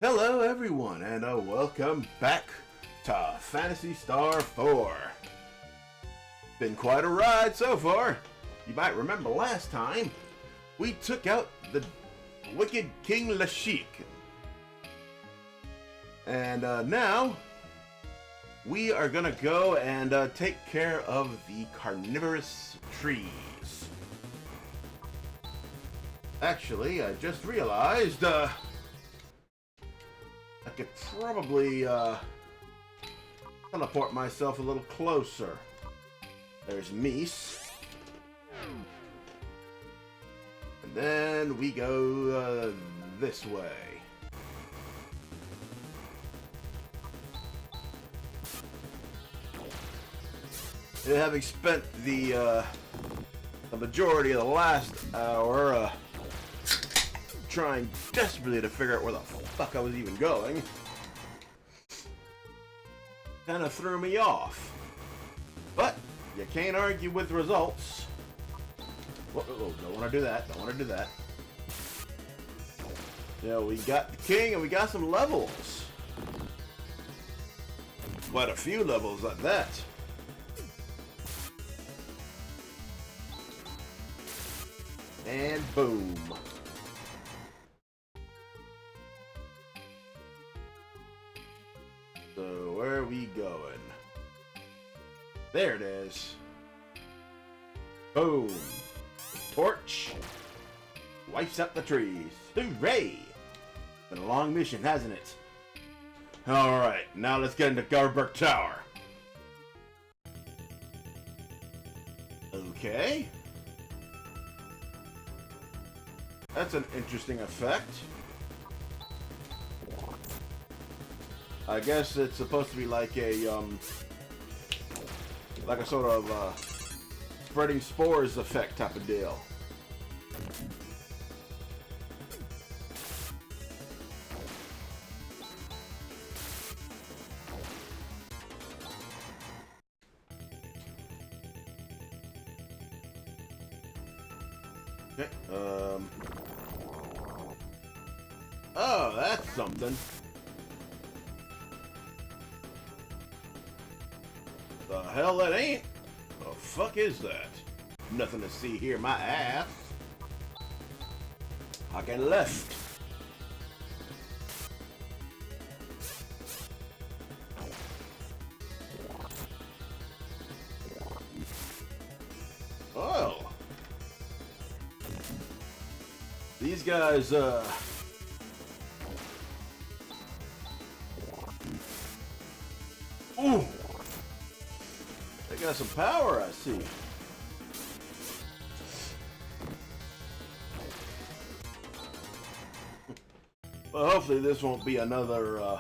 Hello everyone, and welcome back to Phantasy Star 4. Been quite a ride so far. You might remember last time we took out the wicked King Shiec. And now we are gonna go and take care of the carnivorous trees. Actually, I just realized I could probably teleport myself a little closer. There's Meese. And then we go this way. And having spent the majority of the last hour trying desperately to figure out where the fuck I was even going, kind of threw me off. But you can't argue with results. Whoa, don't want to do that. Don't want to do that. Yeah, we got the king and we got some levels. Quite a few levels like that. And boom. So where are we going? There it is. Boom. Torch wipes up the trees. Hooray! Been a long mission, hasn't it? Alright, now let's get into Garuberk Tower. Okay. That's an interesting effect. I guess it's supposed to be like a sort of spreading spores effect type of deal. Okay. Oh, that's something. The hell that ain't? The fuck is that? Nothing to see here, my ass. I can left. Oh. These guys, ooh. They got some power, I see. Well, hopefully this won't be another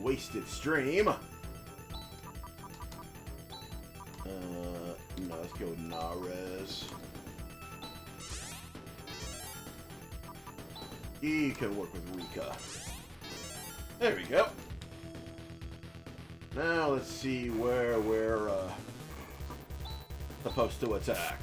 wasted stream. No, let's go Nares. He can work with Rika. There we go. Now let's see where we're supposed to attack.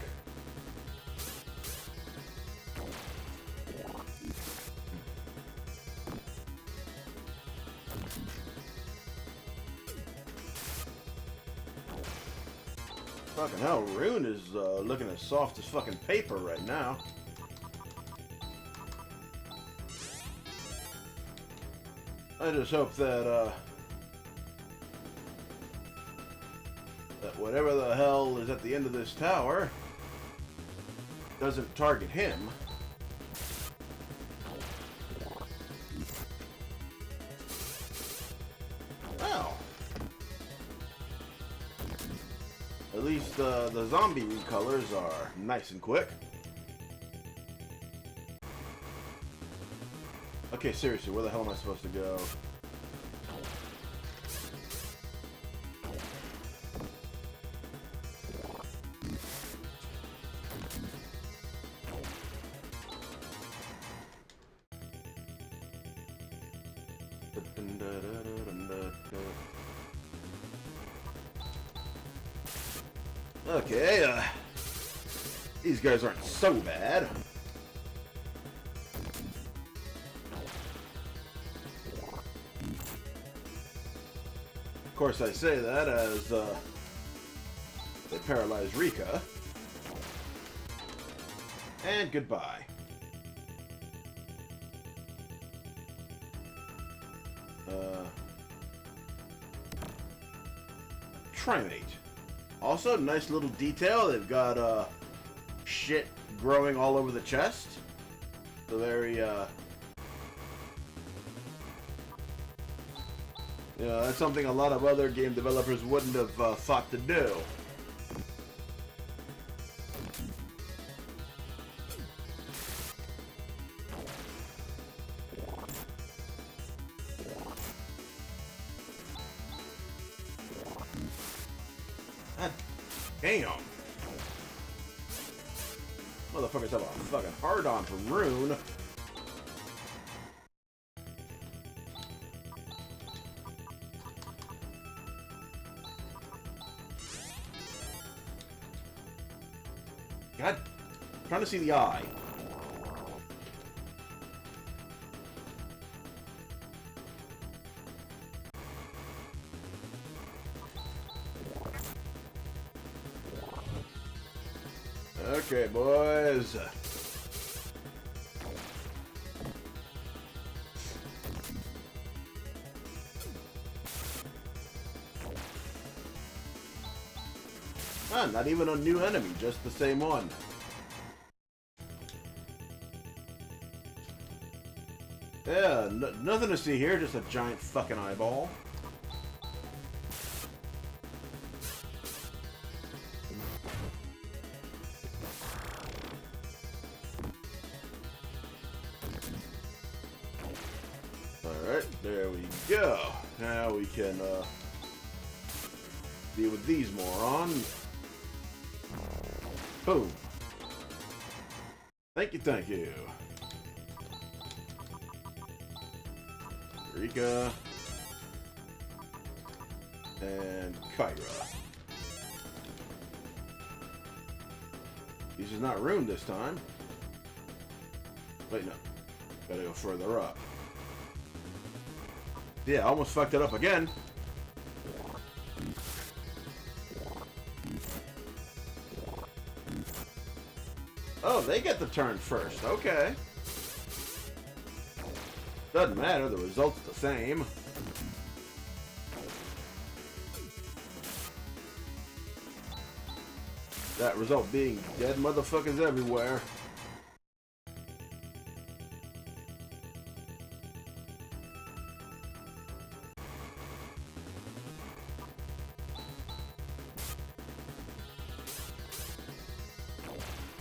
Fucking hell, Rune is looking as soft as fucking paper right now. I just hope that that whatever the hell is at the end of this tower doesn't target him. Well, at least the zombie recolors are nice and quick. Okay, seriously, where the hell am I supposed to go? Okay, these guys aren't so bad. Of course, I say that as they paralyze Rika. And goodbye. Trimate. Also, nice little detail. They've got shit growing all over the chest. So very you know, that's something a lot of other game developers wouldn't have thought to do. God damn. Motherfuckers have a fucking hard-on from Rune. God, I'm trying to see the eye. Okay, boys. Ah, not even a new enemy, just the same one. Yeah, nothing to see here, just a giant fucking eyeball. Alright, there we go. Now we can deal with these morons. Boom. Thank you, thank you. Rika. And Kyra. These is not ruined this time. Wait, no. Gotta go further up. Yeah, I almost fucked it up again. Oh, they get the turn first. Okay. Doesn't matter, the result's the same. That result being dead motherfuckers everywhere.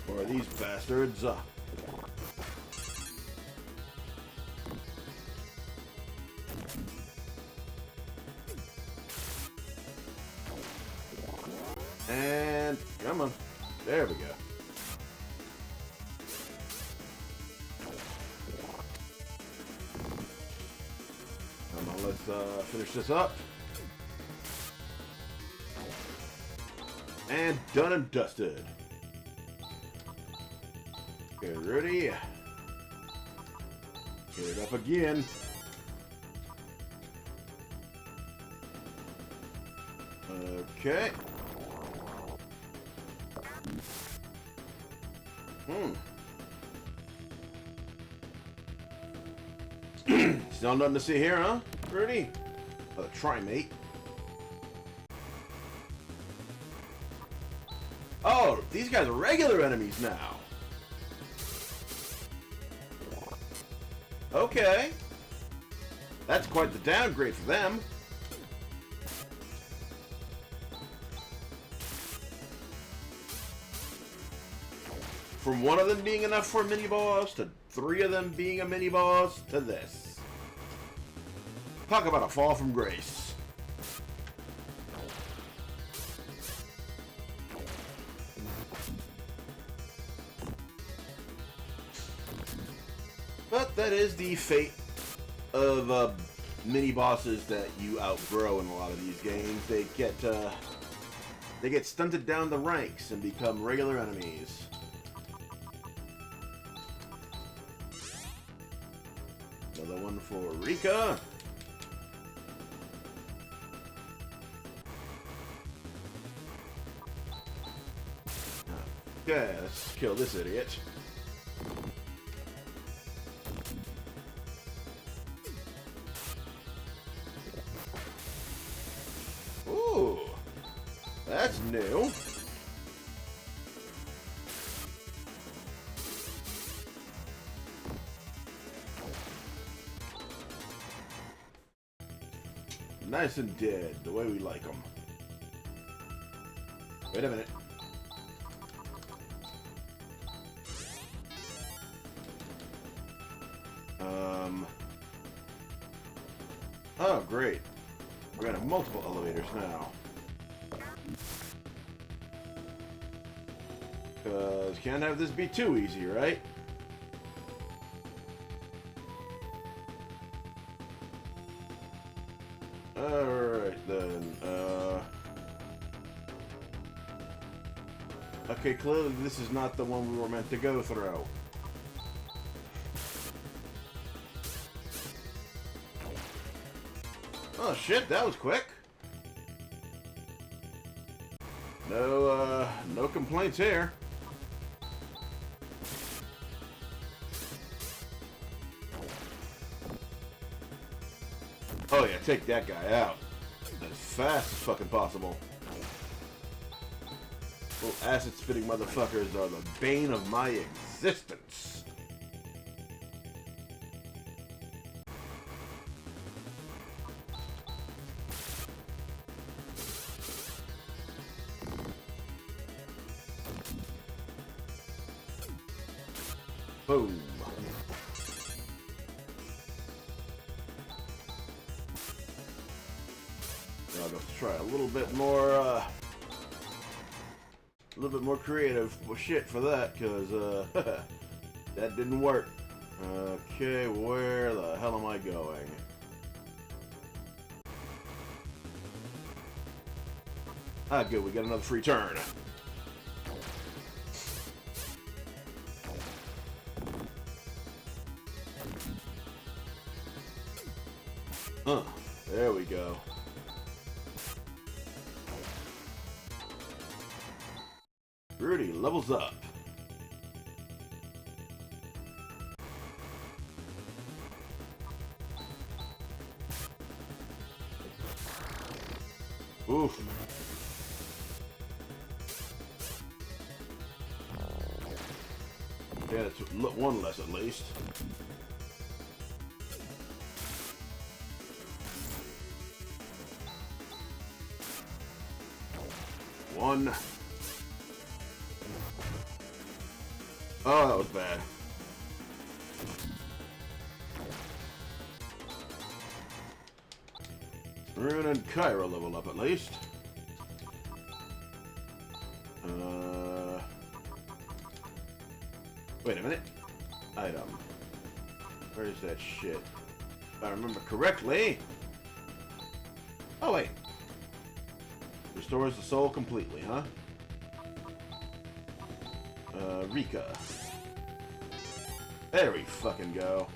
Or are these bastards? And come on. There we go. Come on, let's finish this up. And done and dusted. Okay, Rudy. Get it up again. Okay. Still nothing to see here, huh, Rudy? Trimate. Oh, these guys are regular enemies now. Okay. That's quite the downgrade for them. From one of them being enough for a mini-boss, to 3 of them being a mini-boss, to this. Talk about a fall from grace. But that is the fate of mini-bosses that you outgrow in a lot of these games. They get stunted down the ranks and become regular enemies. Another one for Rika. Okay, let's kill this idiot. Ooh, that's new. Nice and dead, the way we like them. Wait a minute. Oh, great. We're gonna have multiple elevators now. Because can't have this be too easy, right? Alright then, okay, clearly this is not the one we were meant to go through. Oh shit, that was quick. No complaints here. Oh yeah, take that guy out. As fast as fucking possible. Little acid-spitting motherfuckers are the bane of my existence. Boom. I'll have to try a little bit more creative shit for that, because that didn't work. Okay, where the hell am I going? Ah, good, we got another free turn. There we go. Rudy levels up. Oof. Yeah, it's one less at least. One. Oh, that was bad. Rune and Kyra level up at least. Wait a minute. Item. Where's that shit? If I remember correctly. Oh, wait. Restores the soul completely, huh? Rika. There we fucking go.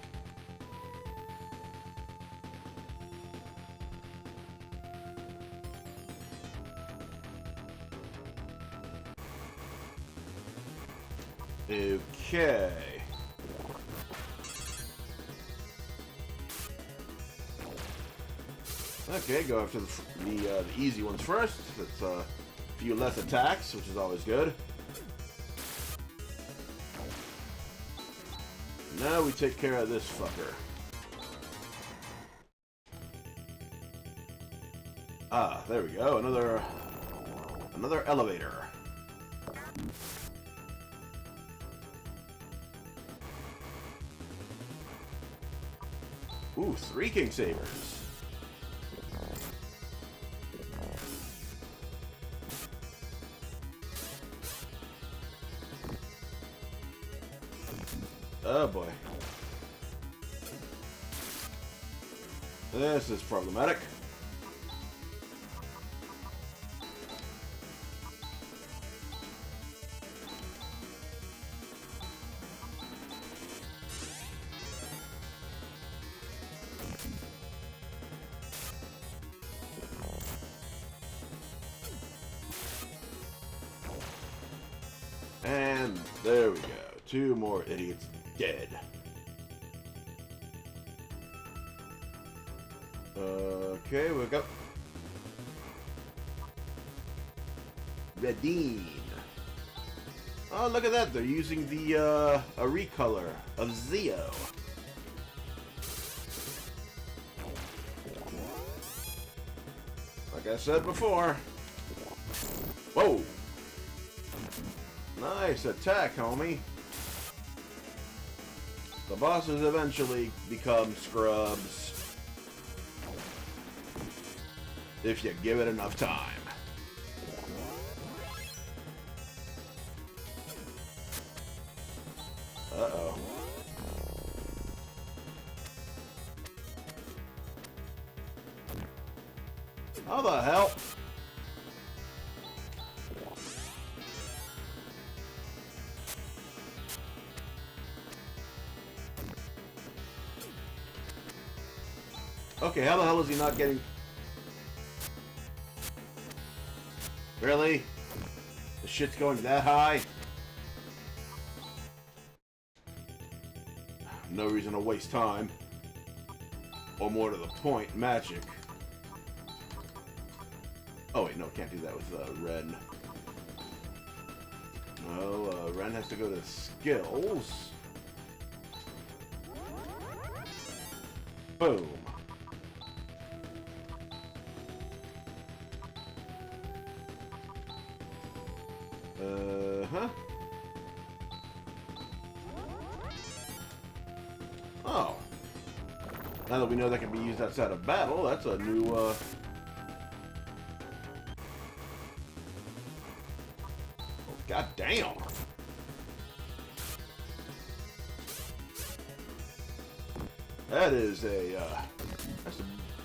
Okay. Okay, go after the easy ones first. That's a few less attacks, which is always good. Now we take care of this fucker. Ah, there we go. Another elevator. Ooh, 3 King Sabers. Oh boy. This is problematic. There we go. 2 more idiots dead. Okay, we go. Redine. Oh, look at that. They're using the, a recolor of Zeo. Like I said before. Whoa. Nice attack, homie. The bosses eventually become scrubs. If you give it enough time. Uh-oh. How the hell? Okay, how the hell is he not getting... Really? The shit's going that high? No reason to waste time. Or more to the point, magic. Oh wait, no, can't do that with Ren. Well, Ren has to go to skills. Boom. Huh? Oh. Now that we know that can be used outside of battle, that's a new, God damn. That is a,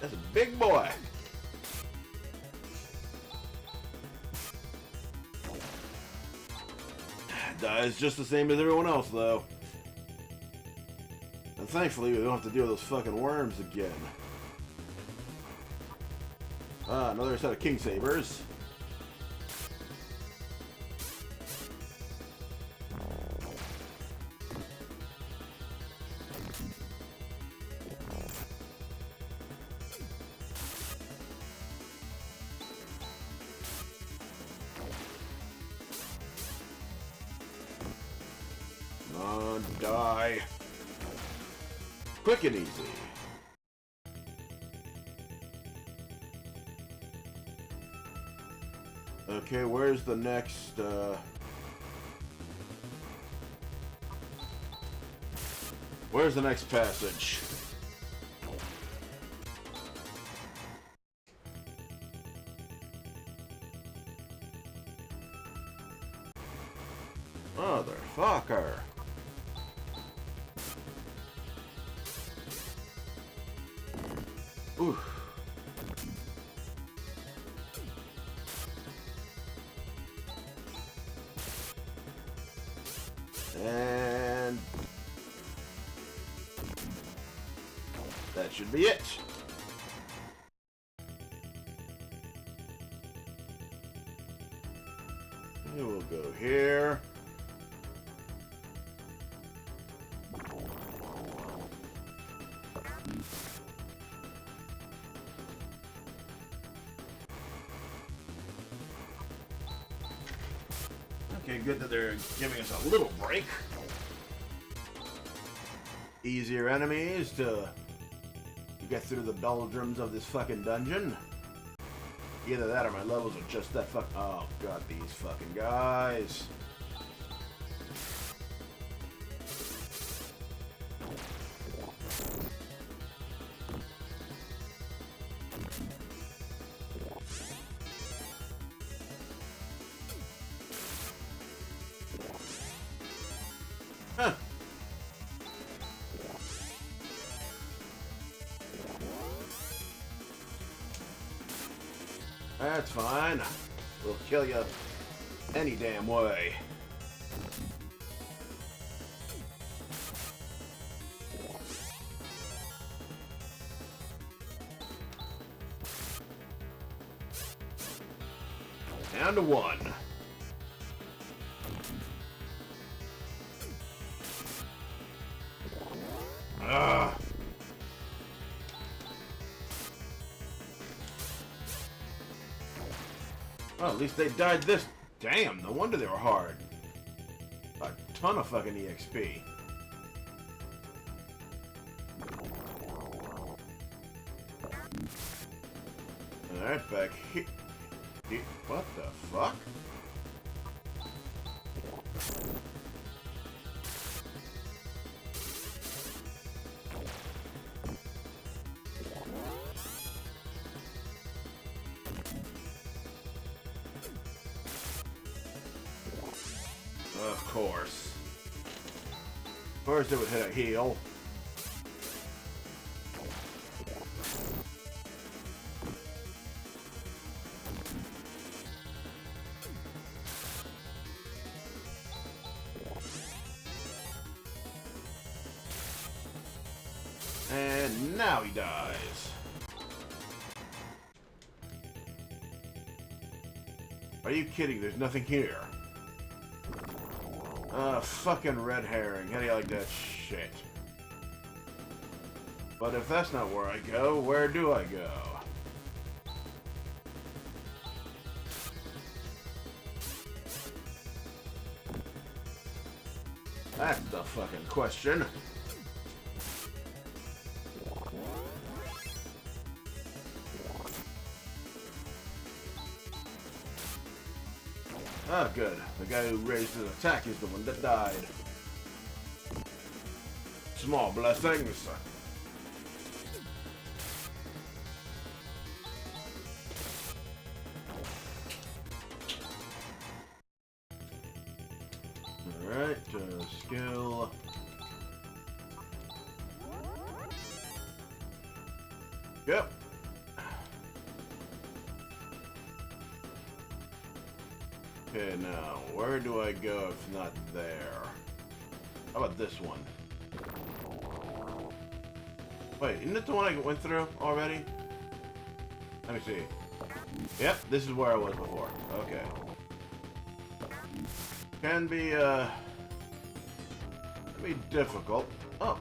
that's a big boy. Dies just the same as everyone else, though. And thankfully, we don't have to deal with those fucking worms again. Ah, another set of King Sabers. Die. Quick and easy. Okay, where's the next, where's the next passage? Motherfucker. Ooh. And that should be it. And we'll go here. Okay, good that they're giving us a little break. Easier enemies to get through the doldrums of this fucking dungeon. Either that or my levels are just that fuck. Oh god, these fucking guys. Huh. That's fine. We'll kill you any damn way. Down to one. Well, at least they died this... Damn, no wonder they were hard. A ton of fucking EXP. Alright, back here. What the fuck? Of course. Of course it would hit a heal. And now he dies. Are you kidding? There's nothing here. Fucking red herring. How do you like that shit? But if that's not where I go, where do I go? That's the fucking question. Ah, good. The guy who raised his attack is the one that died. Small blessings. Alright, skill. Yep. Okay, now, where do I go if not there? How about this one? Wait, isn't it the one I went through already? Let me see. Yep, this is where I was before. Okay. Can be difficult. Oh.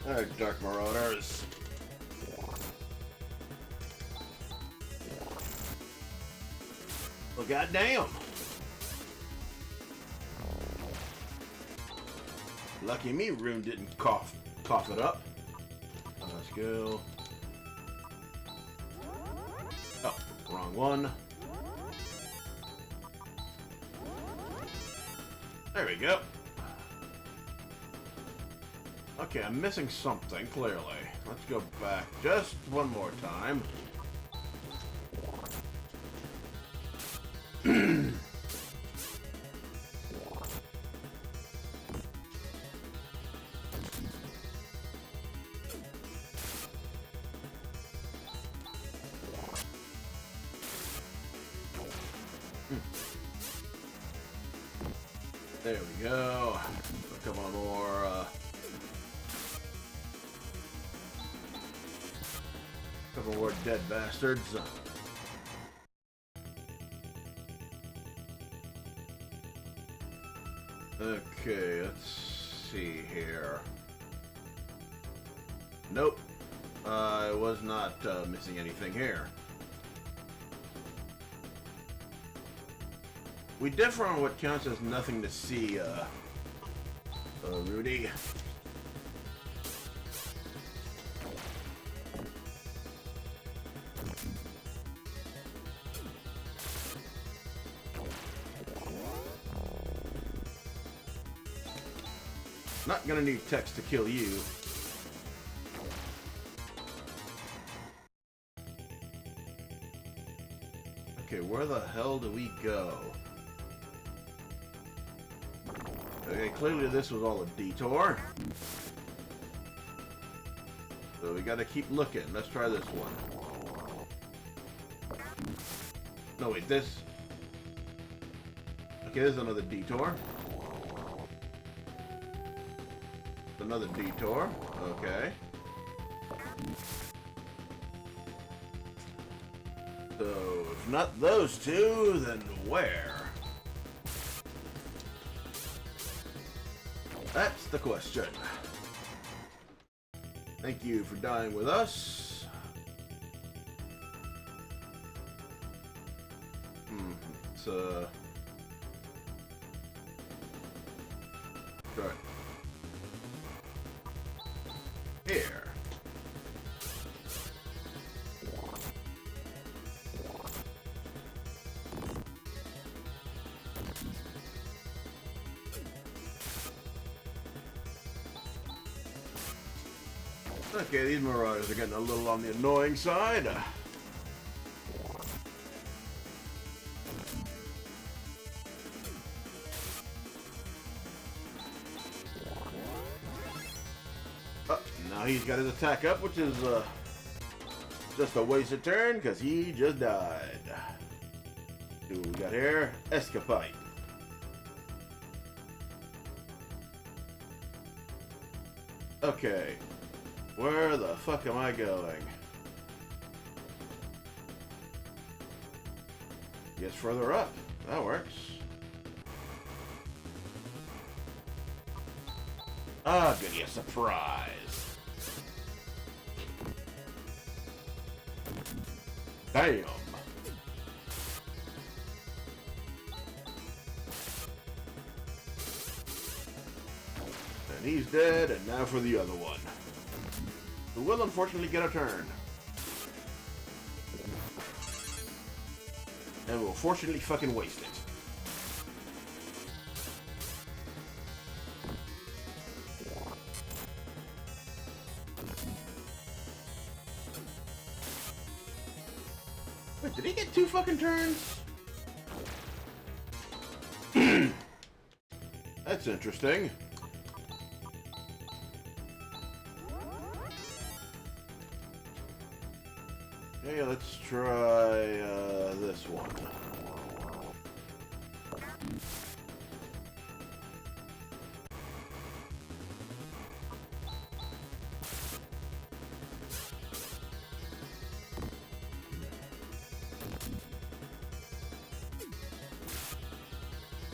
Alright, Dark Marauders. Well, goddamn. Lucky me, Rune didn't cough it up. Let's go. Oh, wrong one. There we go. Okay, I'm missing something, clearly. Let's go back just one more time. There we go. A couple more, couple more dead bastards. Okay, let's see here. Nope. I was not missing anything here. We differ on what counts as nothing to see, Rudy. Not gonna need text to kill you. Okay, where the hell do we go? Okay, clearly this was all a detour. So we gotta keep looking. Let's try this one. No, wait, this... Okay, there's another detour. Another detour. Okay. So, if not those two, then where? That's the question. Thank you for dying with us. It's right here. Okay, these marauders are getting a little on the annoying side. Now he's got his attack up, which is just a wasted turn because he just died. See what we got here? Escapade. Okay. Where the fuck am I going? Guess further up. That works. Ah, give you a surprise. Damn. And he's dead, and now for the other one. Who will unfortunately get a turn. And will fortunately fucking waste it. Wait, did he get 2 fucking turns? That's interesting. Okay, let's try this one.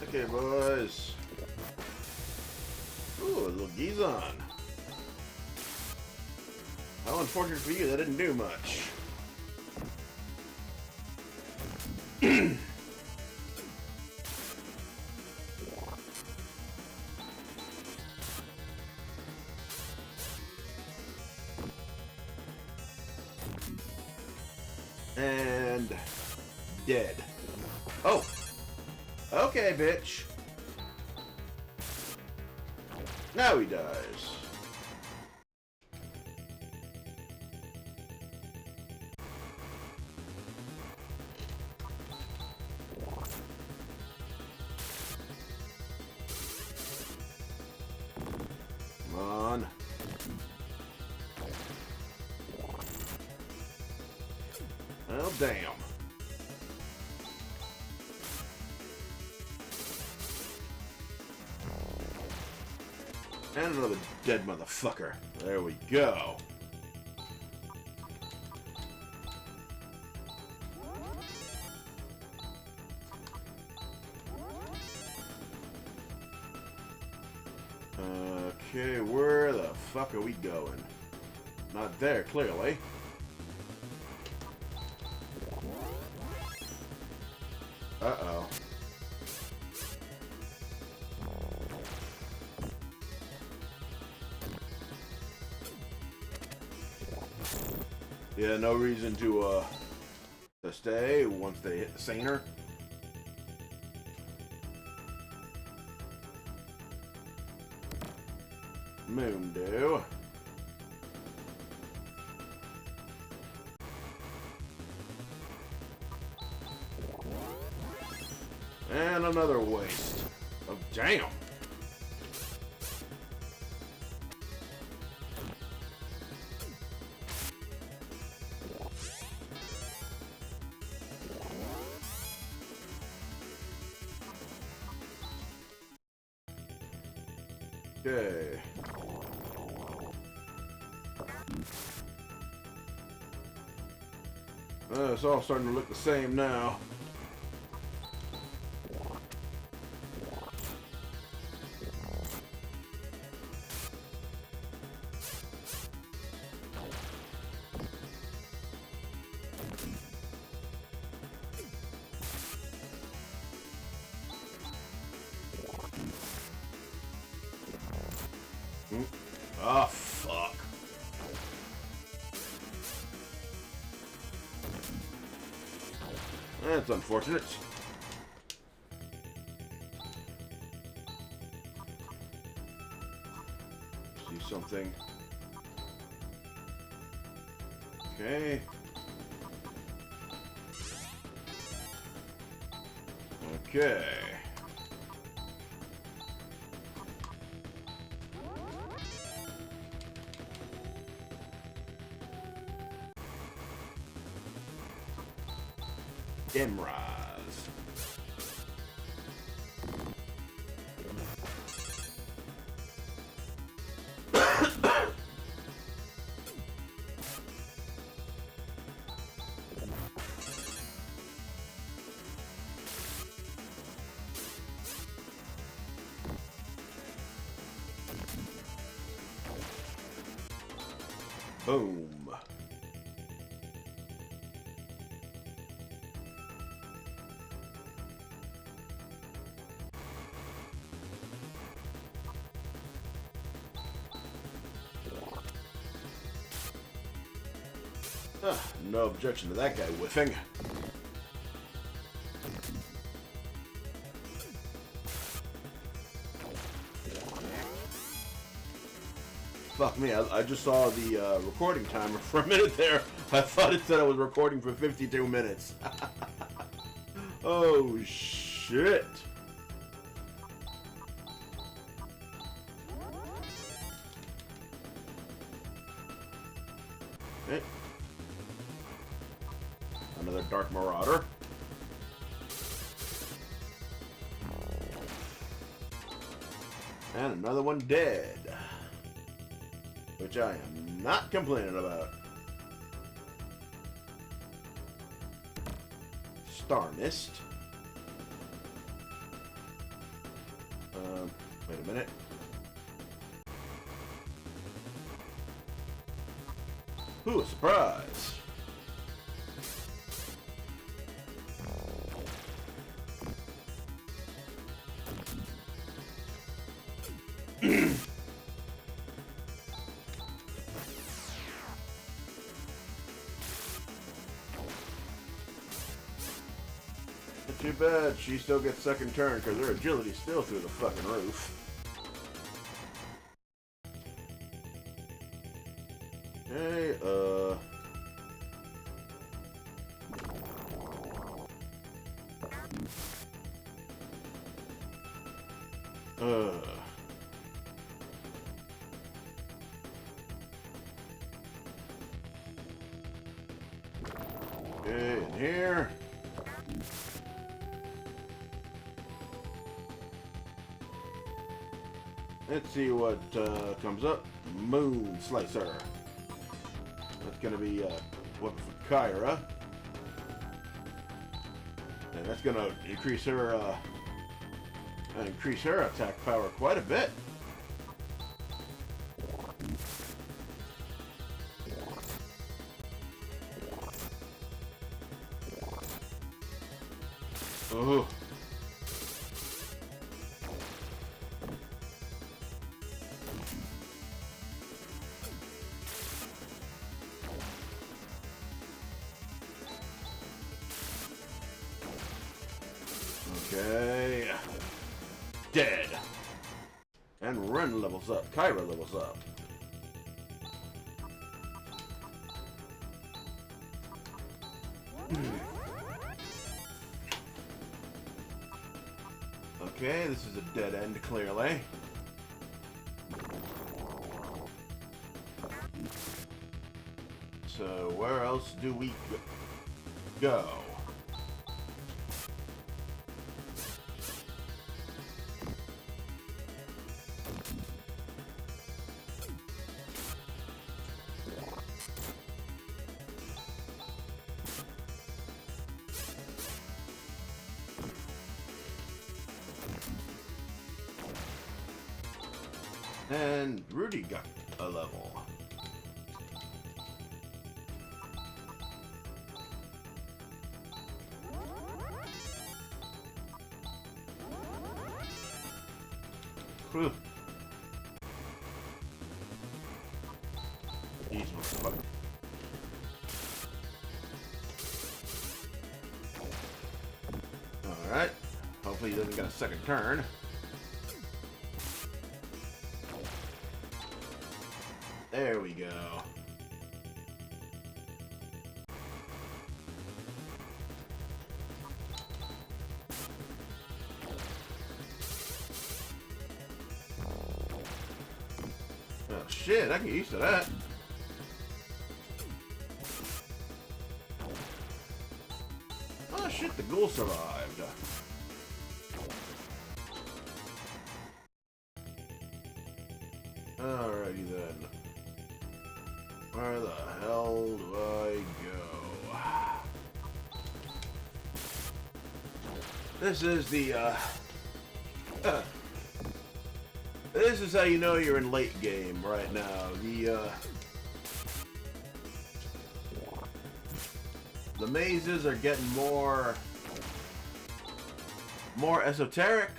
Okay, boys. Ooh, a little Gizon. How unfortunate for you, that didn't do much. And dead. Oh. Okay, bitch. Now he dies. Come on. Well, damn. And another dead motherfucker. There we go. Okay, where the fuck are we going? Not there, clearly. Uh-oh. Yeah, no reason to stay once they hit the saner. Moondew. And another waste of jam. Okay. It's all starting to look the same now. Oh, fuck. That's unfortunate. See something. Okay. Okay. Demraz. Boom. No objection to that guy whiffing. Fuck me, I just saw the recording timer for a minute there. I thought it said I was recording for 52 minutes. Oh, shit. Okay. Another Dark Marauder. And another one dead. Which I am not complaining about. Star Mist. Wait a minute. Ooh, a surprise. Too bad she still gets second turn because her agility's still through the fucking roof. Okay, okay, in here. Let's see what comes up. Moon Slicer. That's gonna be a weapon for Kyra. And that's gonna increase her attack power quite a bit. Oh. Okay. Dead. And Ren levels up. Kyra levels up. Okay, this is a dead end, clearly. So, where else do we go? And Rudy got a level. Whew. Alright. Hopefully he doesn't get a second turn. There we go. Oh shit, I get used to that. Oh shit, the ghoul survived. Alrighty then. Where the hell do I go? This is the, this is how you know you're in late game right now. The mazes are getting more esoteric,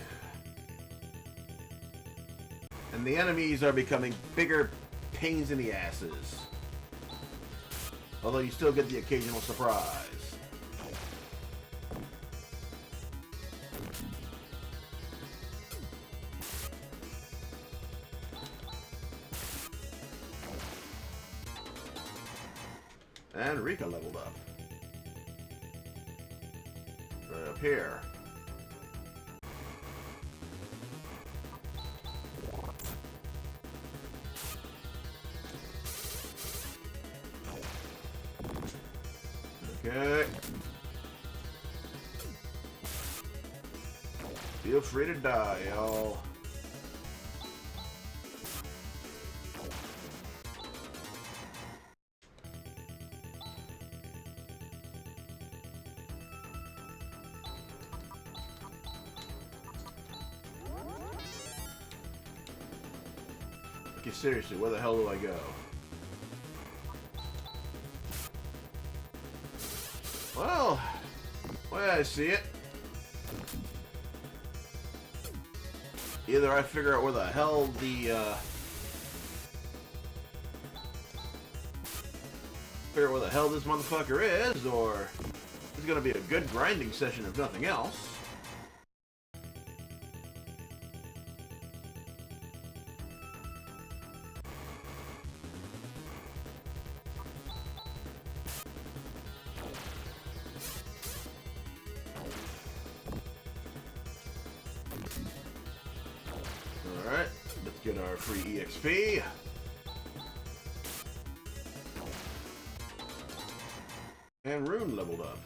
and the enemies are becoming bigger pains in the asses. Although you still get the occasional surprise. And Rika leveled up. Right up here. Okay. Feel free to die, y'all. Okay, seriously, where the hell do I go? Well, the way I see it, either I figure out where the hell this motherfucker is, or it's gonna be a good grinding session if nothing else. Alright, let's get our free EXP. And Rune leveled up.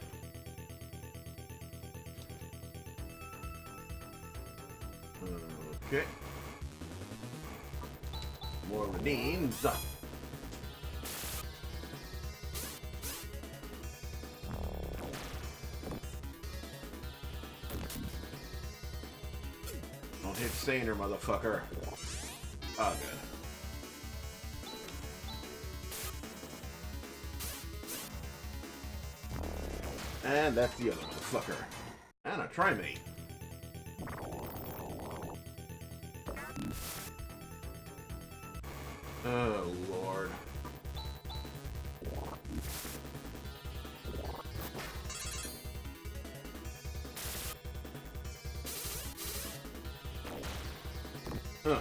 Okay. More redeems. Don't hit Saner, motherfucker. Oh, good. And that's the other motherfucker. And a Trimate. Oh, Lord. Huh.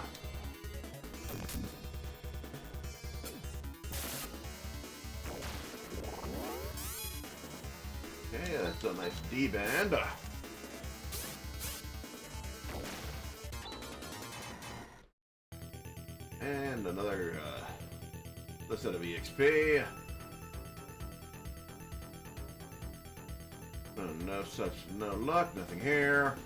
Okay, that's a nice D-band. And another set of EXP. Oh, no luck, nothing here.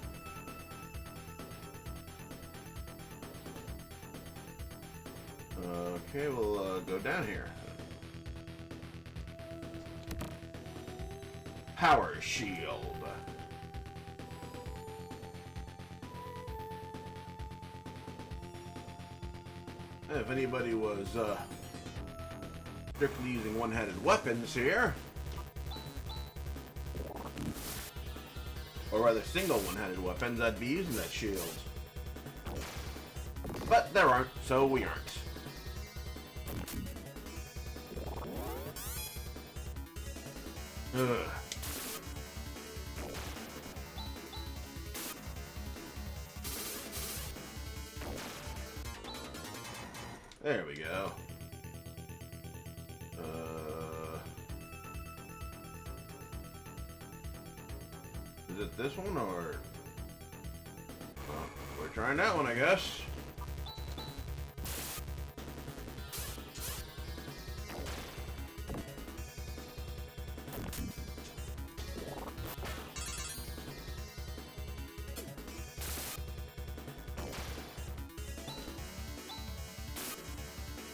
Okay, we'll go down here. Power Shield. If anybody was strictly using one-handed weapons here, or rather single one-handed weapons, I'd be using that shield. But there aren't, so we aren't. Ugh. There we go. Is it this one or? Well, we're trying that one, I guess.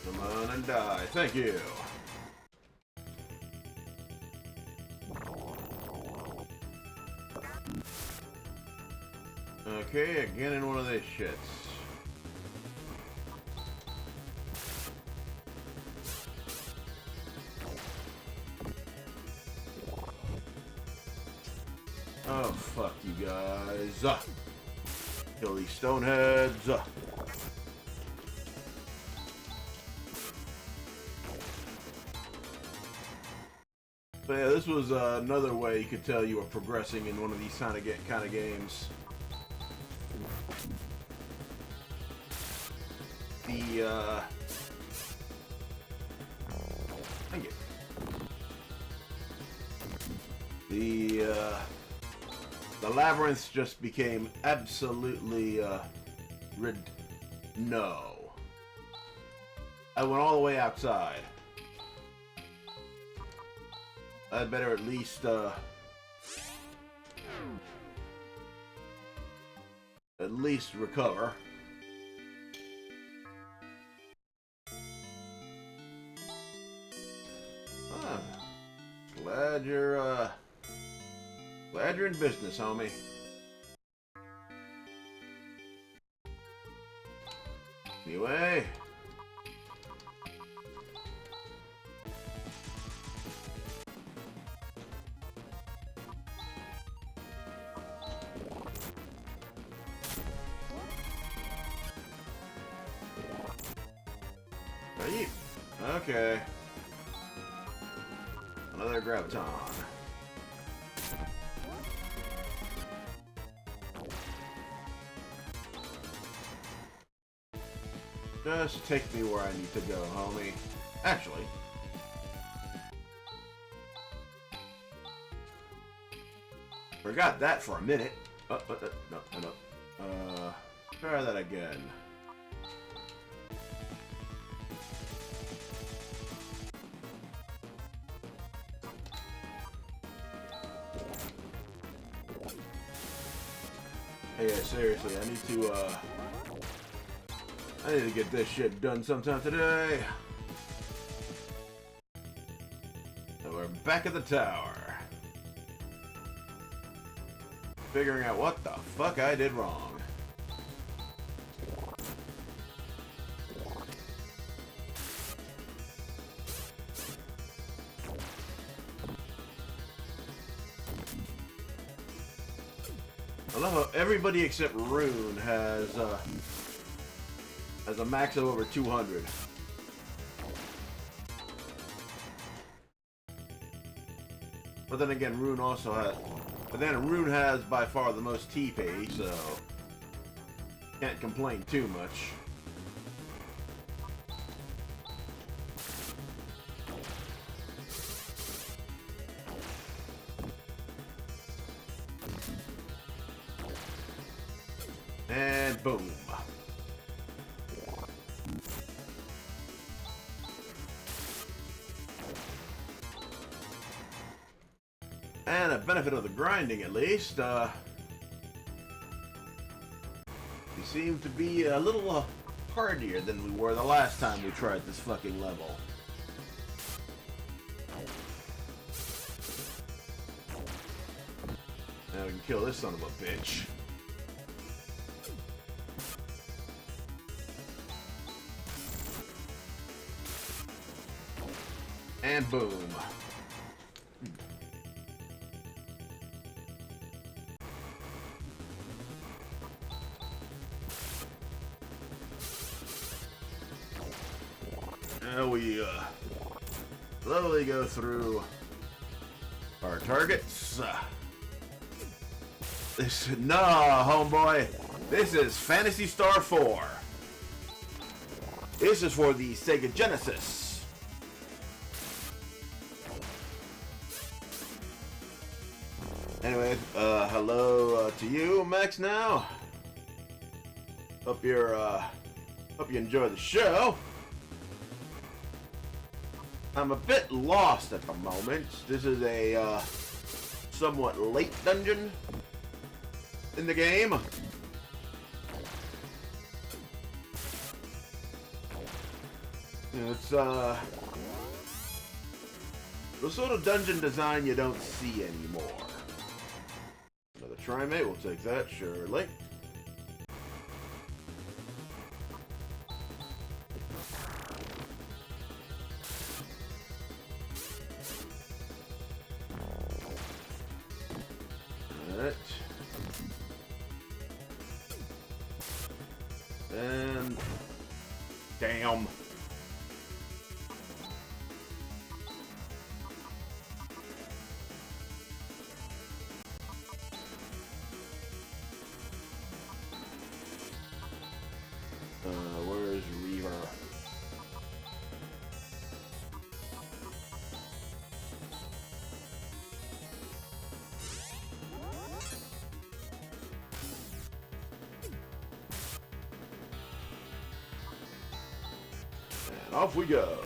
Come on and die. Thank you. Okay, again in one of these shits. Oh, fuck you guys. Kill these stoneheads. But yeah, this was another way you could tell you were progressing in one of these kind of games. Thank you. The labyrinths just became absolutely no. I went all the way outside. I'd better at least recover. Glad you're in business, homie. Anyway. Okay. Another graviton. Just take me where I need to go, homie. Actually. Forgot that for a minute. No. Try that again. Hey, yeah, seriously, I need to get this shit done sometime today. So we're back at the tower. Figuring out what the fuck I did wrong. I love how everybody except Rune has a max of over 200. But then again, Rune also has... But then Rune has by far the most TP, so... Can't complain too much. And boom. And a benefit of the grinding, at least, we seem to be a little hardier than we were the last time we tried this fucking level. Now we can kill this son of a bitch. And boom. Now we slowly go through our targets. Homeboy, this is Phantasy Star 4. This is for the Sega Genesis. Anyway, hello to you, Max. Now, hope you enjoy the show. I'm a bit lost at the moment. This is a somewhat late dungeon in the game. It's the sort of dungeon design you don't see anymore. Another trimate, we'll take that, surely. Alright. And damn. Where's Reaver? And off we go.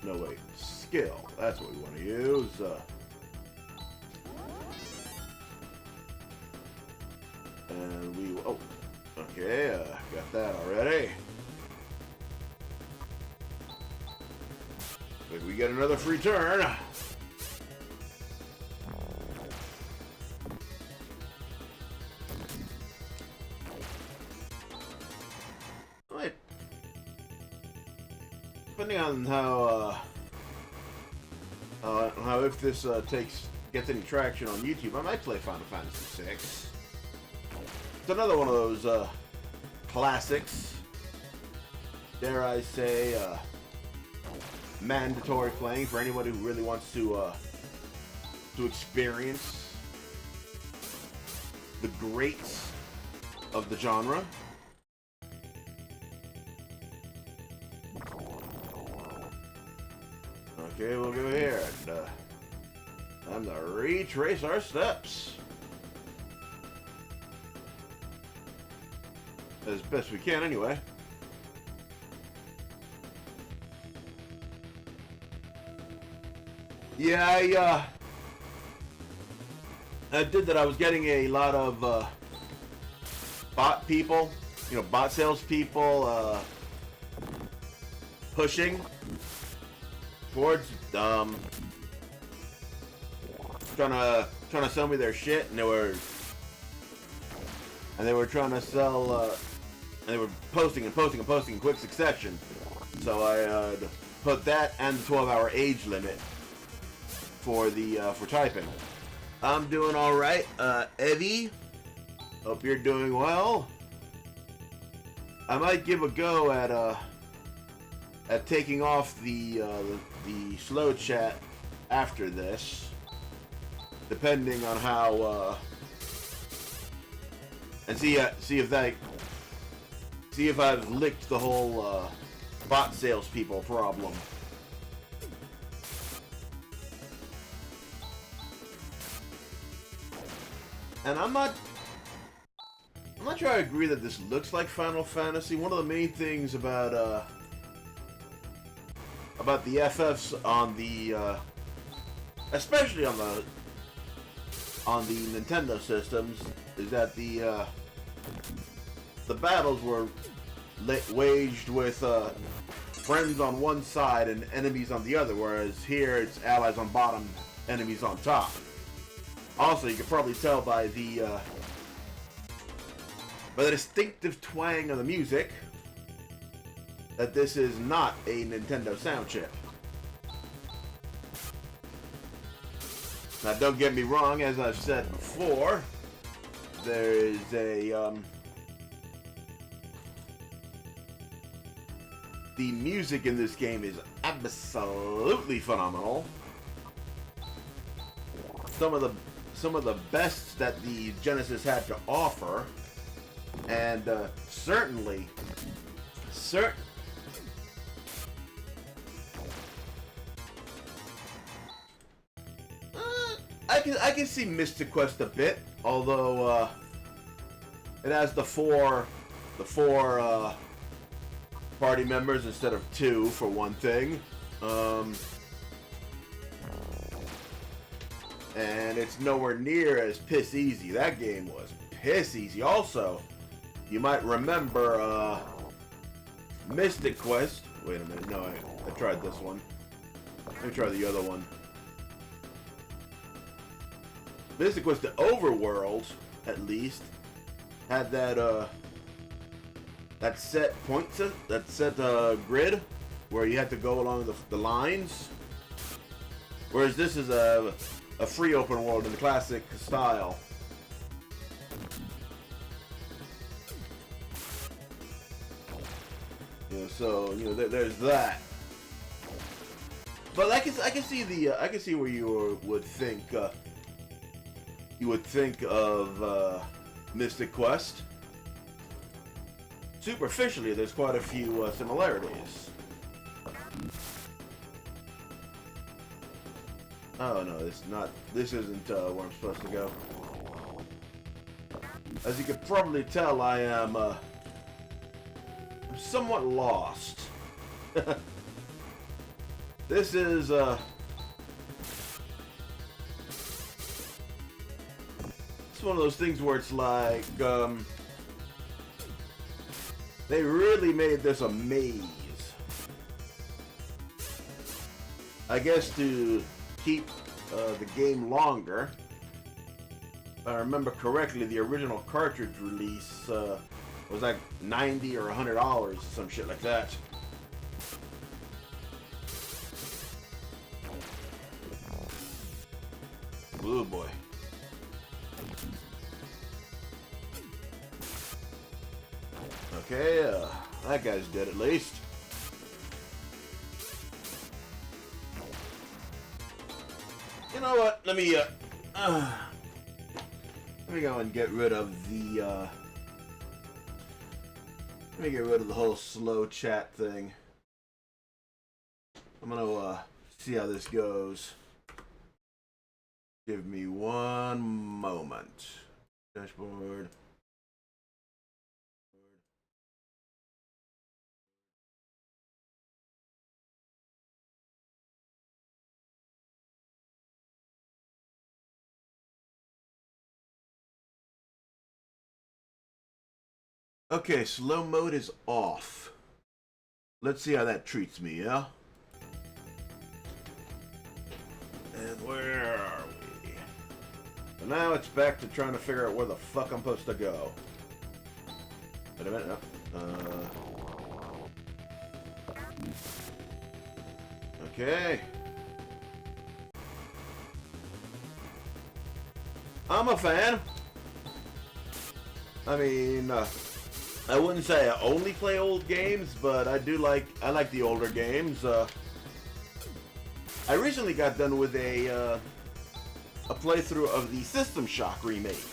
No, wait. Skill. That's what we want to use. And we... Oh. Okay, got that already. But we get another free turn. Wait. Depending on how if this gets any traction on YouTube, I might play Final Fantasy VI. It's another one of those classics. Dare I say, mandatory playing for anybody who really wants to experience the greats of the genre. Okay, we'll go here and time to retrace our steps as best we can, anyway. Yeah, I did that. I was getting a lot of bot people, bot sales-people pushing towards trying to sell me their shit, and they were trying to sell and they were posting in quick succession. So I put that and the 12-hour age limit for typing. I'm doing all right, Evie. Hope you're doing well. I might give a go at taking off the slow chat after this, depending on how and see if I've licked the whole bot salespeople problem. And I'm not sure I agree that this looks like Final Fantasy. One of the main things about the FFs on the especially on the Nintendo systems is that the battles were waged with friends on one side and enemies on the other, whereas here it's allies on bottom, enemies on top. Also, you can probably tell by the distinctive twang of the music that this is not a Nintendo sound chip. Now, don't get me wrong, as I've said before, there is a the music in this game is absolutely phenomenal. Some of some of the best that the Genesis had to offer, and certainly. I can see Mystic Quest a bit, although it has the four party members instead of 2 for one thing, and it's nowhere near as piss easy. That game was piss easy. Also, you might remember Mystic Quest. Wait a minute, no, I tried this one. Let me try the other one. Mystic Quest, the Overworld, at least, had that that set grid where you had to go along the lines. Whereas this is a free open world in the classic style. So there's that. But I can see where you would think of Mystic Quest. Superficially, there's quite a few similarities. Oh no, this isn't where I'm supposed to go. As you can probably tell, I am I'm somewhat lost. This is it's one of those things where it's like they really made this a maze. I guess to keep the game longer. If I remember correctly, the original cartridge release was like $90 or $100, some shit like that. Oh boy. Okay, that guy's dead at least. You know what? Let me go and get rid of the let me get rid of the whole slow chat thing. I'm gonna see how this goes. Give me one moment. Dashboard. Okay, slow mode is off. Let's see how that treats me, yeah? And where are we? So now it's back to trying to figure out where the fuck I'm supposed to go. Wait a minute, no. Okay. I'm a fan. I mean, I wouldn't say I only play old games, but I like the older games. I recently got done with a playthrough of the System Shock remake,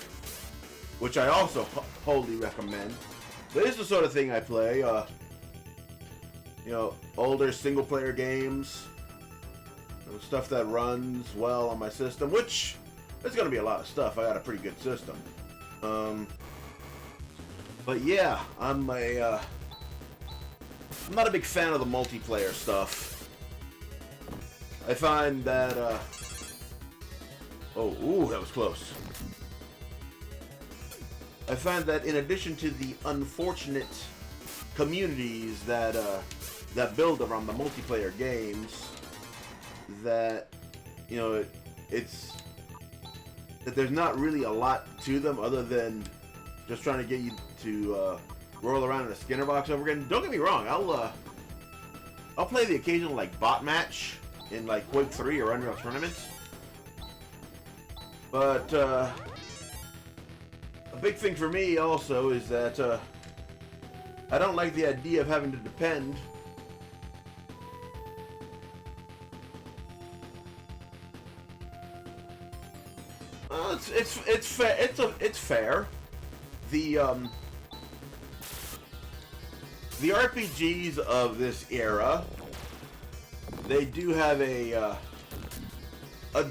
which I also wholly recommend. This is the sort of thing I play. You know, older single-player games, stuff that runs well on my system. Which there's gonna be a lot of stuff. I got a pretty good system. But yeah, I'm not a big fan of the multiplayer stuff. I find that, ooh, that was close. I find that in addition to the unfortunate communities that, that build around the multiplayer games, that, you know, that there's not really a lot to them other than just trying to get you to roll around in a Skinner box over again. Don't get me wrong, I'll play the occasional like bot match in like Quake 3 or Unreal tournaments. But a big thing for me also is that I don't like the idea of having to depend It's fair. It's fair. The RPGs of this era, they do have a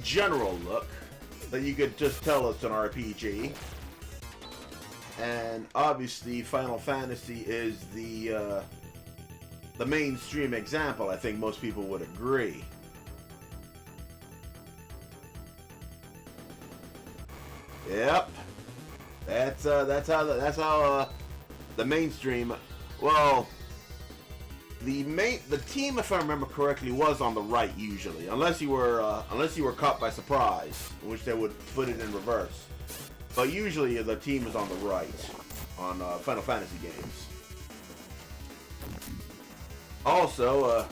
general look that you could just tell it's an RPG. And obviously, Final Fantasy is the mainstream example. I think most people would agree. Yep, that's how the mainstream. Well, the team, if I remember correctly, was on the right usually, unless you were caught by surprise, in which they would put it in reverse. But usually the team is on the right on Final Fantasy games. Also,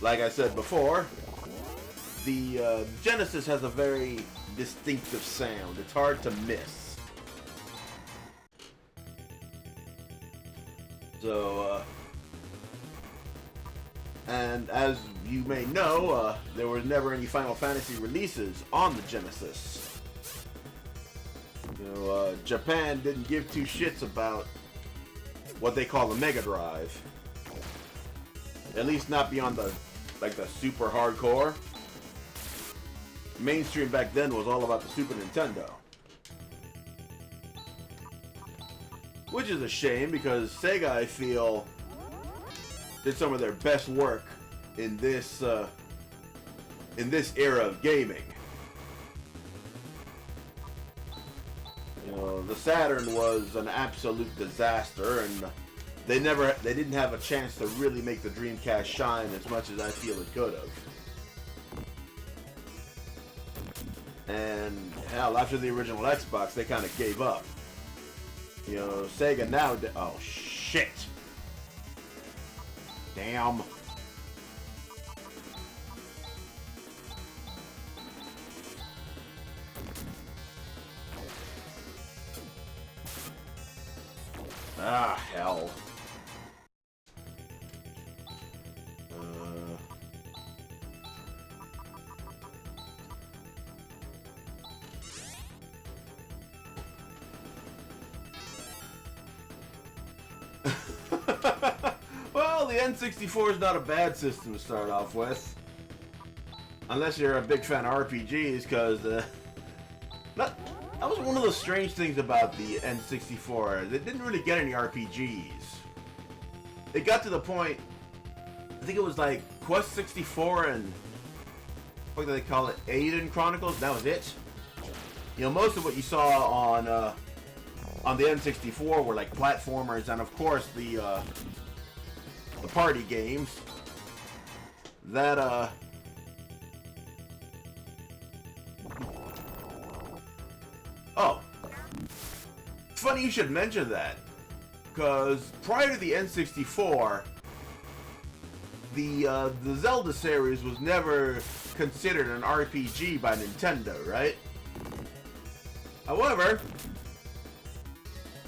like I said before, the Genesis has a very distinctive sound. It's hard to miss. So, and as you may know, there was never any Final Fantasy releases on the Genesis. You know, Japan didn't give two shits about what they call the Mega Drive. At least not beyond the super hardcore. Mainstream back then was all about the Super Nintendo. Which is a shame, because Sega, I feel, did some of their best work in this era of gaming. You know, the Saturn was an absolute disaster, and they didn't have a chance to really make the Dreamcast shine as much as I feel it could have. And hell, after the original Xbox, they kind of gave up. You know, Sega now. Oh shit! Damn. Ah, hell. Well, the N64 is not a bad system to start off with. Unless you're a big fan of RPGs, because that was one of the strange things about the N64. They didn't really get any RPGs. It got to the point, I think it was like Quest 64 and what do they call it, Aiden Chronicles. That was it. You know, most of what you saw on the N64 were like platformers, and of course the party games. That oh, it's funny you should mention that, because prior to the N64, the Zelda series was never considered an RPG by Nintendo, right? However,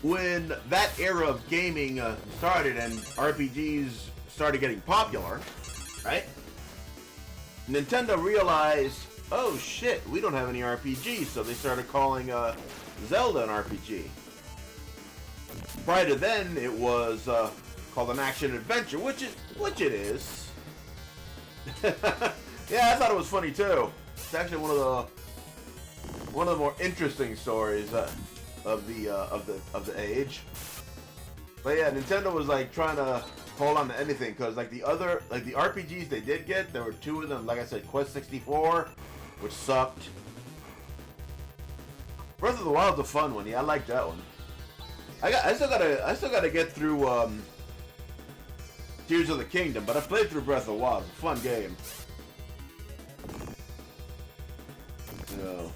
when that era of gaming started and RPGs started getting popular, right? Nintendo realized, oh shit, we don't have any RPGs, so they started calling Zelda an RPG. Prior to then, it was called an action adventure, which it is. Yeah, I thought it was funny too. It's actually one of the more interesting stories of the age. But yeah, Nintendo was like trying to hold on to anything, because like the RPGs they did get, there were two of them. Like I said, Quest 64, which sucked. Breath of the Wild's a fun one. Yeah, I like that one. I still gotta get through Tears of the Kingdom, but I played through Breath of the Wild. It's a fun game. You know,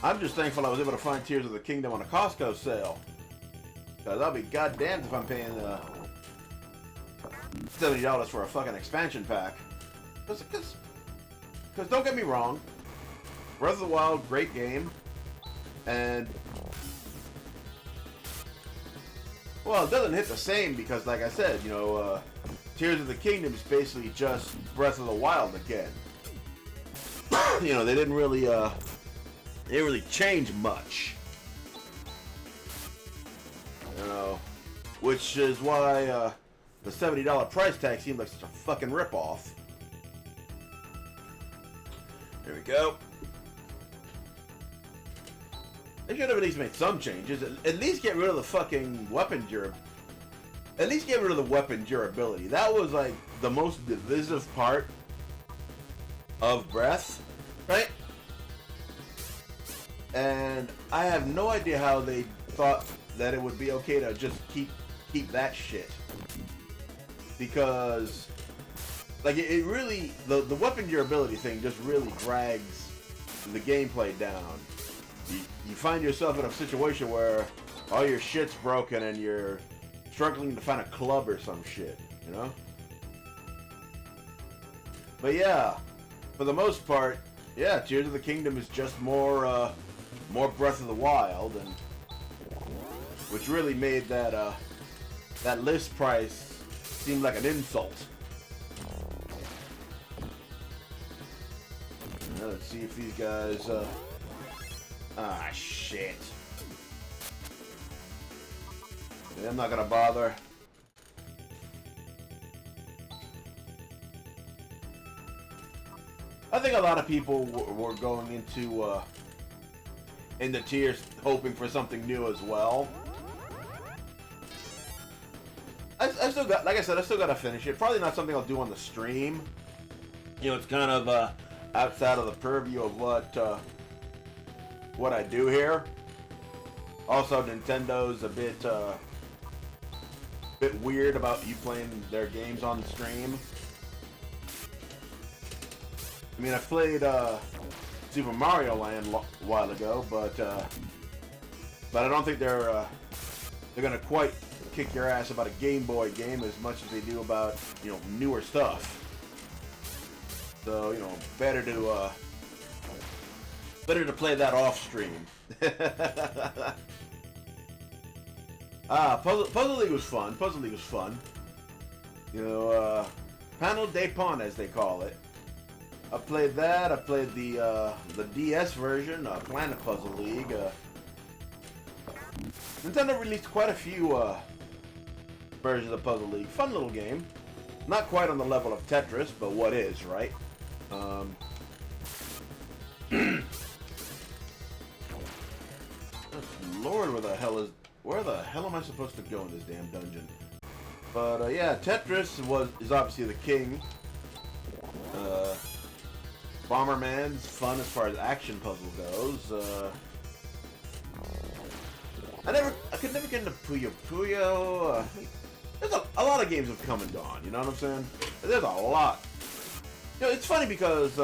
I'm just thankful I was able to find Tears of the Kingdom on a Costco sale, because I'll be goddamned if I'm paying $70 for a fucking expansion pack. Because don't get me wrong, Breath of the Wild, great game, and well, it doesn't hit the same because, like I said, you know, Tears of the Kingdom is basically just Breath of the Wild again. You know, they didn't really change much. You know, which is why the $70 price tag seemed like such a fucking ripoff. There we go. They should have at least made some changes. At least get rid of the fucking weapon durability. At least get rid of the weapon durability. That was like the most divisive part of Breath, right? And I have no idea how they thought that it would be okay to just keep that shit. Because like it really the weapon durability thing just really drags the gameplay down. You find yourself in a situation where all your shit's broken and you're struggling to find a club or some shit, you know? But yeah, for the most part, yeah, Tears of the Kingdom is just more Breath of the Wild, and which really made that list price seem like an insult. Now, let's see if these guys, ah, shit. I'm not gonna bother. I think a lot of people were going into Tears hoping for something new as well. I still got, like I said, I still gotta finish it. Probably not something I'll do on the stream. You know, it's kind of outside of the purview of what I do here. Also, Nintendo's a bit weird about you playing their games on the stream. I mean, I played Super Mario Land a while ago, but I don't think they're gonna quite kick your ass about a Game Boy game as much as they do about, you know, newer stuff. So, you know, better to play that off stream. Puzzle League was fun. Puzzle League was fun. You know, Panel de Pon, as they call it. I played that. I played the DS version, Planet Puzzle League. Nintendo released quite a few versions of Puzzle League. Fun little game. Not quite on the level of Tetris, but what is, right? Lord, where the hell am I supposed to go in this damn dungeon? But yeah, Tetris is obviously the king. Bomberman's fun as far as action puzzle goes. I could never get into Puyo Puyo. There's a lot of games have come and gone. You know what I'm saying? There's a lot. You know, it's funny because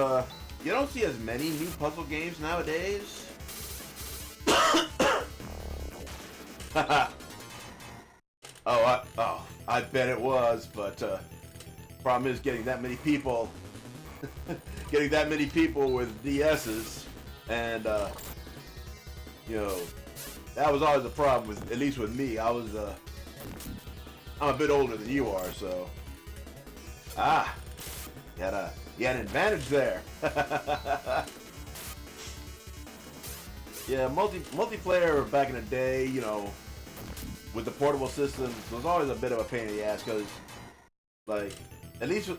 you don't see as many new puzzle games nowadays. I bet it was, but problem is getting that many people, getting that many people with DSs, and you know, that was always a problem with, at least with me. I'm a bit older than you are, so you had an advantage there. Yeah, multiplayer back in the day, you know, with the portable systems, was always a bit of a pain in the ass, because, like, at least,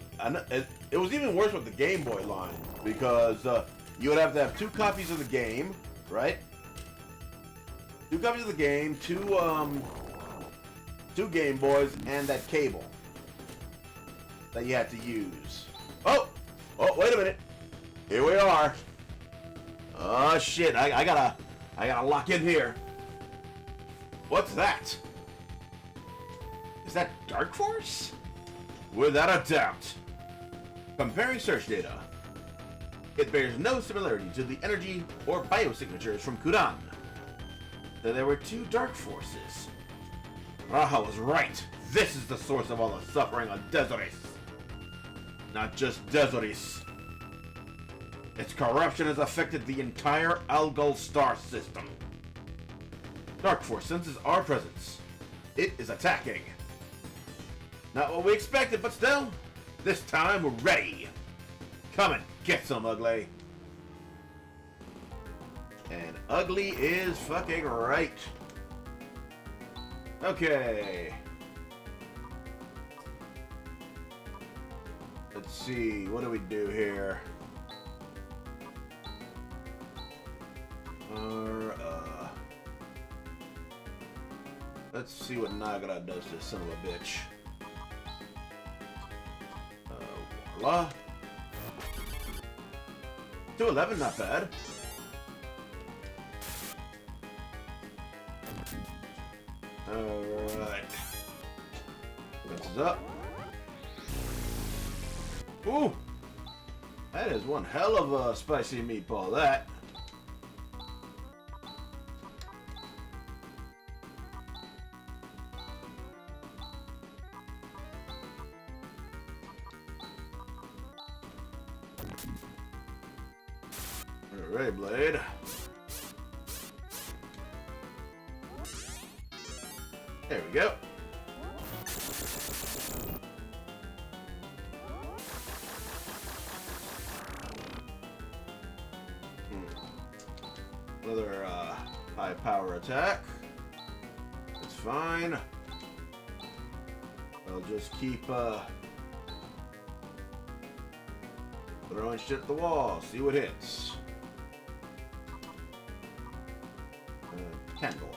it was even worse with the Game Boy line, because you would have to have 2 copies of the game, right? 2 copies of the game, 2 Game Boys, and that cable that you had to use. Oh, wait a minute. Here we are. Oh shit! I gotta lock in here. What's that? Is that Dark Force? Without a doubt. Comparing search data, it bears no similarity to the energy or biosignatures from Kudan. There were 2 Dark Forces. Raha was right. This is the source of all the suffering on Dezoris. Not just Dezoris. Its corruption has affected the entire Algol star system. Dark Force senses our presence. It is attacking. Not what we expected, but still, this time we're ready. Come and get some, Ugly. And Ugly is fucking right. Okay. Let's see, what do we do here? Let's see what Nagara does to this son of a bitch. Voila. 211, not bad. Alright. This is up. Ooh! That is one hell of a spicy meatball, that. Alright, Blade. There we go. Another high power attack. That's fine. I'll just keep throwing shit at the wall, see what hits. Candle.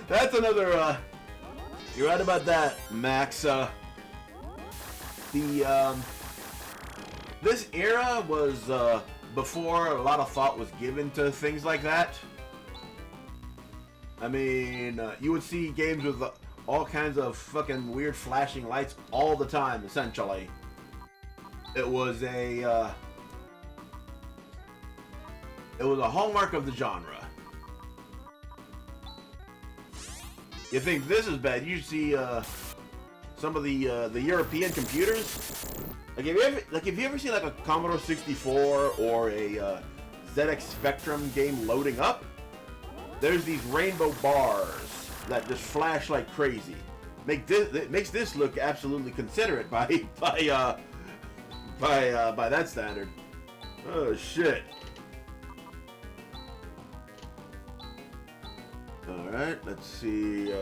That's another, you're right about that, Max. This era was, before a lot of thought was given to things like that. I mean, you would see games with all kinds of fucking weird flashing lights all the time, essentially. It was a hallmark of the genre. You think this is bad? You see some of the European computers. Like if you ever see like a Commodore 64 or a ZX Spectrum game loading up, there's these rainbow bars that just flash like crazy. It makes this look absolutely considerate by that standard. Oh shit. Alright, let's see,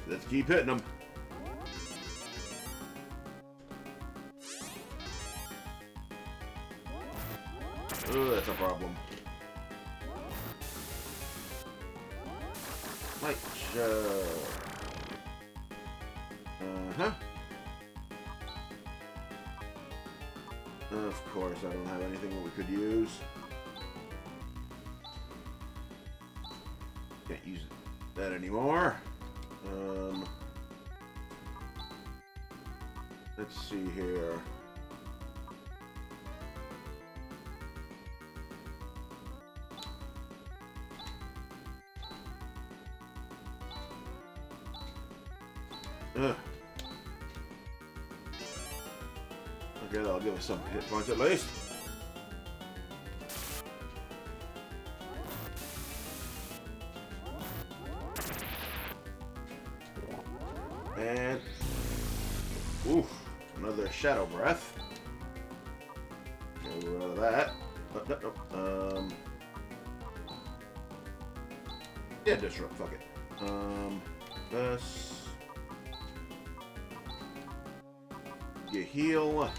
let's keep hitting them. Oh, that's a problem. Light show. Uh-huh. Of course, I don't have anything that we could use. Can't use that anymore. Let's see here. Ugh. Okay, that'll give us some hit points at least. And oof, another shadow breath. Get rid of that. Yeah, disrupt. Fuck it. This. You heal.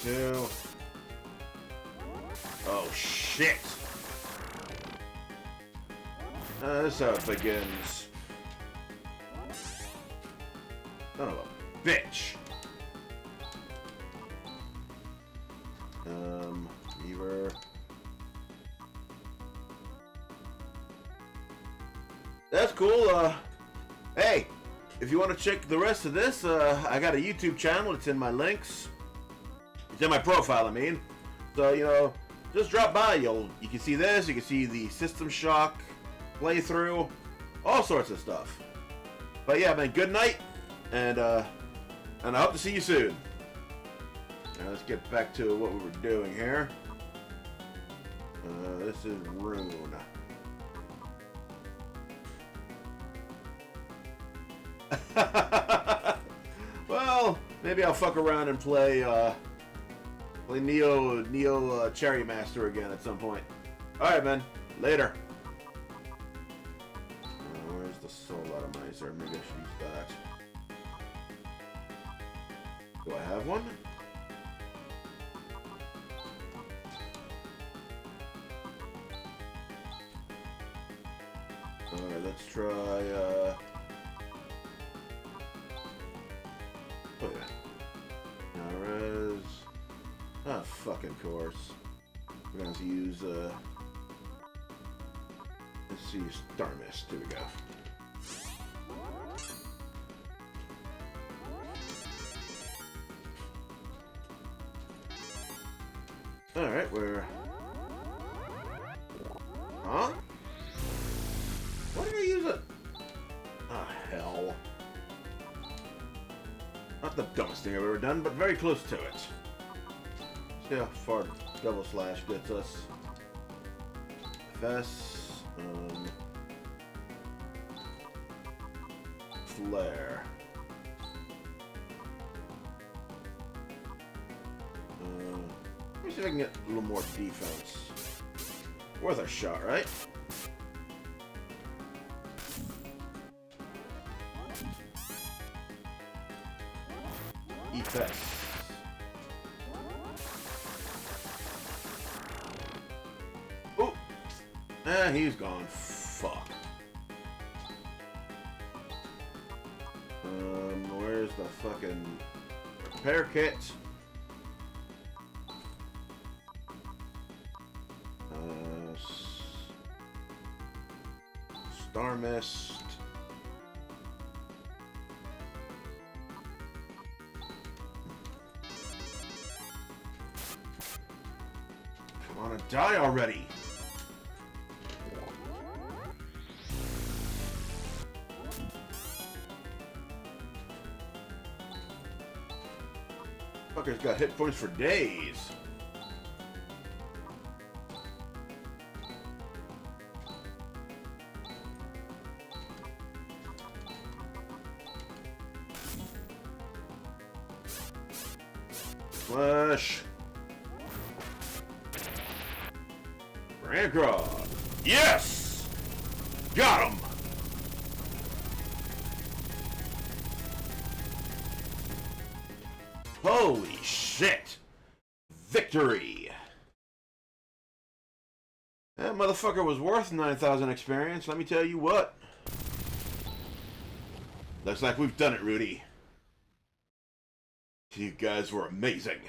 72. Oh shit. This is how it begins. Son of a bitch. Beaver. That's cool. Hey, if you want to check the rest of this, I got a YouTube channel. It's in my links. It's in my profile, I mean. So, you know, just drop by. You can see this. You can see the System Shock playthrough, all sorts of stuff. But yeah, man, good night, and I hope to see you soon. Now let's get back to what we were doing here. This is Rune. Well, maybe I'll fuck around and play Neo Cherry Master again at some point. Alright, man. Later. Where's the soul atomizer? Maybe I should use that. Do I have one? Alright, let's try, look at that. Now, ah, fucking course. We're gonna have to use, let's see, Star Mist. Here we go. Alright, we're... Huh? What did I use it? Ah, hell. Not the dumbest thing I've ever done, but very close to it. See how far double slash gets us. Fess, flare. Let me see if I can get a little more defense. Worth a shot, right? Fess. Oh! Ah, he's gone. Fuck. Where's the fucking repair kit? Star Mist. Die already! Fucker's got hit points for days. Flash. Rancraw. Yes! Got him! Holy shit! Victory! That motherfucker was worth 9,000 experience, let me tell you what. Looks like we've done it, Rudy. You guys were amazing.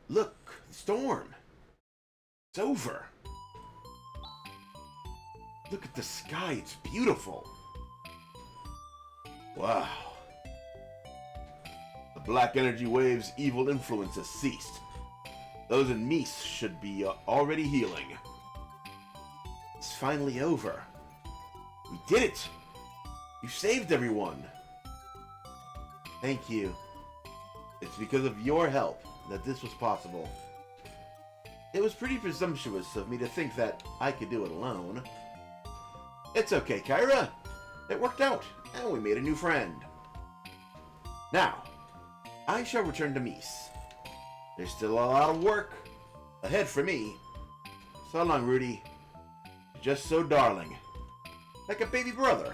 Look, the storm. It's over. Look at the sky, it's beautiful. Wow. The black energy wave's evil influence has ceased. Those in Meese should be already healing. It's finally over. We did it! You saved everyone! Thank you. It's because of your help that this was possible. It was pretty presumptuous of me to think that I could do it alone. It's okay, Kyra. It worked out, and we made a new friend. Now, I shall return to Meese. There's still a lot of work ahead for me. So long, Rudy. You're just so darling. Like a baby brother.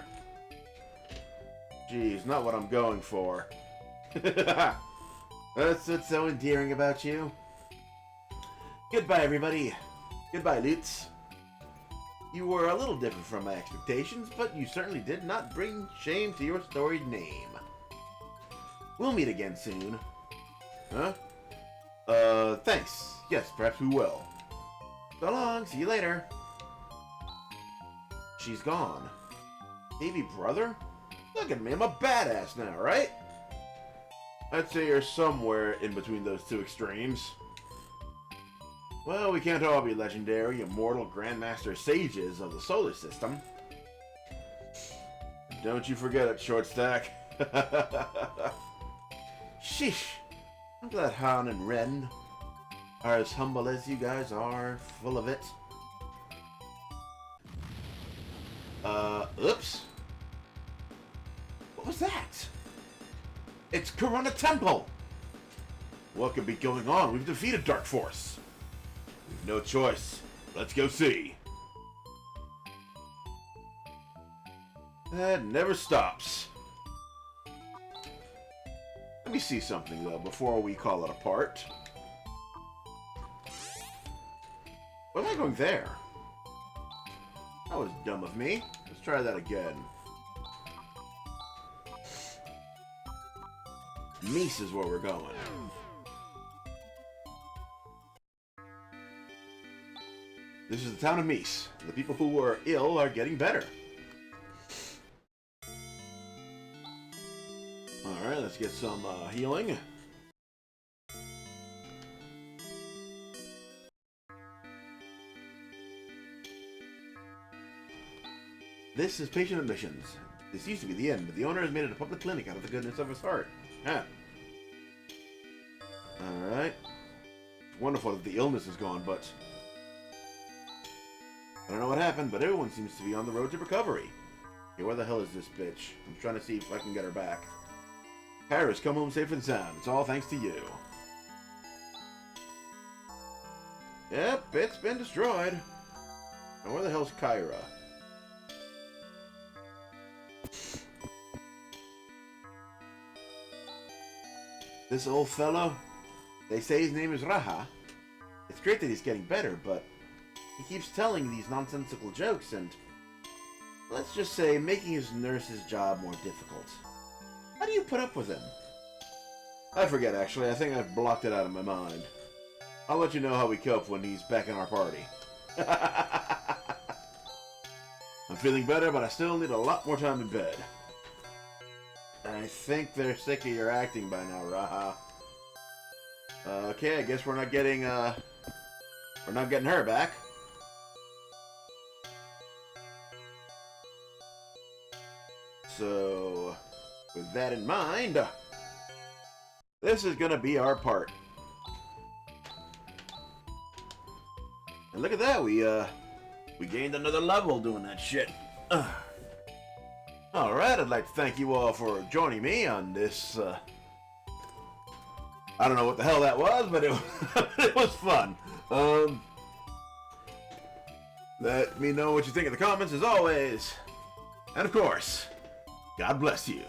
Geez, not what I'm going for. That's what's so endearing about you. Goodbye, everybody. Goodbye, Lutz. You were a little different from my expectations, but you certainly did not bring shame to your storied name. We'll meet again soon. Huh? Thanks. Yes, perhaps we will. So long. See you later. She's gone. Baby brother? Look at me. I'm a badass now, right? I'd say you're somewhere in between those two extremes. Well, we can't all be legendary, immortal Grandmaster Sages of the solar system. Don't you forget it, Short Stack. Sheesh. I'm glad Han and Ren are as humble as you guys are, full of it. Oops. What was that? It's Corona Temple! What could be going on? We've defeated Dark Force. We've no choice. Let's go see. That never stops. Let me see something, though, before we call it apart. Why am I going there? That was dumb of me. Let's try that again. Meese is where we're going. This is the town of Meese. The people who were ill are getting better. Alright, let's get some healing. This is patient admissions. This used to be the end, but the owner has made it a public clinic out of the goodness of his heart. Huh. Alright. Wonderful that the illness is gone, but I don't know what happened, but everyone seems to be on the road to recovery. Okay, where the hell is this bitch? I'm trying to see if I can get her back. Paris, come home safe and sound. It's all thanks to you. Yep, it's been destroyed. Now where the hell's Kyra? This old fellow? They say his name is Raha. It's great that he's getting better, but he keeps telling these nonsensical jokes and, let's just say, making his nurse's job more difficult. How do you put up with him? I forget, actually. I think I've blocked it out of my mind. I'll let you know how we cope when he's back in our party. I'm feeling better, but I still need a lot more time in bed. I think they're sick of your acting by now, Raha. Okay, I guess we're not getting her back. So, with that in mind, this is gonna be our part. And look at that, we gained another level doing that shit. Alright, I'd like to thank you all for joining me on this, I don't know what the hell that was, but it was fun. Let me know what you think in the comments as always. And of course, God bless you.